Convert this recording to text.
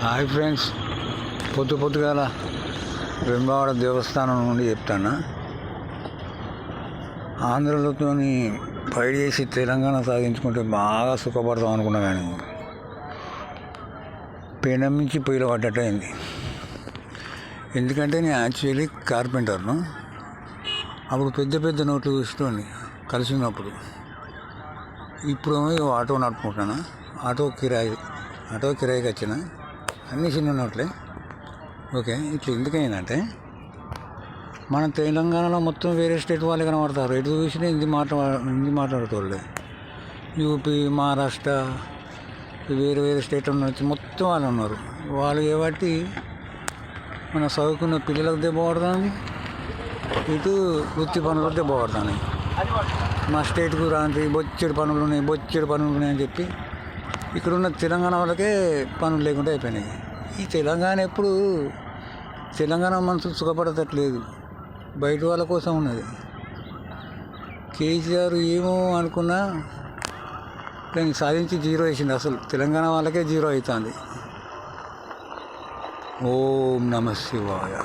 Hi friends, పొద్దుగాల వెంబవాడ దేవస్థానం నుండి చెప్తాను. ఆంధ్రలతో ఫైట్ చేసి తెలంగాణ సాధించుకుంటే బాగా సుఖపడతాం అనుకున్నా, కానీ పెనం నుంచి పొయ్యిలో పడ్డట్టు అయింది. ఎందుకంటే నేను యాక్చువల్లీ కార్పెంటర్ను. అప్పుడు పెద్ద నోట్లు చూసుకోండి కలిసి ఉన్నప్పుడు. ఇప్పుడు ఆటో నడుపుకుంటున్నాను. ఆటో కిరాయికి వచ్చిన అన్నీ చిన్న నోట్లే. ఓకే, ఇట్లా ఎందుకైందంటే మన తెలంగాణలో మొత్తం వేరే స్టేట్ వాళ్ళే కనబడతారు. ఎటు చూసినా హిందీ మాట్లాడుకోవాలి. యూపీ, మహారాష్ట్ర, వేరే స్టేట్ నుంచి మొత్తం వాళ్ళు ఉన్నారు. వాళ్ళు కాబట్టి మన చదువుకున్న పిల్లలకు దెబ్బ పడుతుంది, ఇటు వృత్తి పనులకు దెబ్బ పడుతుంది. మా స్టేట్కు రాంటి బొచ్చెడు పనులు ఉన్నాయని చెప్పి ఇక్కడున్న తెలంగాణ వాళ్ళకే పనులు లేకుండా అయిపోయినాయి. ఈ తెలంగాణ మనసు సుఖపడతట్లేదు, బయట వాళ్ళ కోసం ఉన్నది. కేసీఆర్ ఏమో అనుకున్నా కానీ సాధించి జీరో వేసింది. అసలు తెలంగాణ వాళ్ళకే జీరో అవుతుంది. ఓం నమ శివాయ.